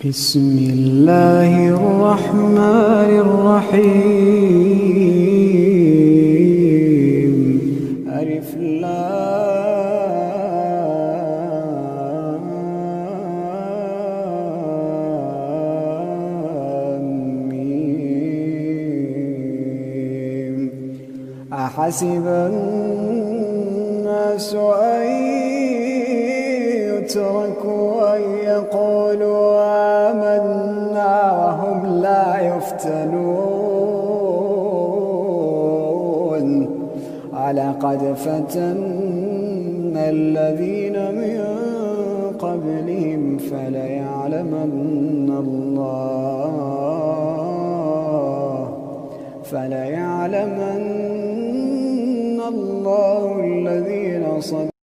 بسم الله الرحمن الرحيم. ألف لام ميم. أحسب الناس أن يتركوا أن يقولوا آمنا وهم لا يفتنون. ولقد فتنا الذين من قبلهم فليعلمن الله الذين صدقوا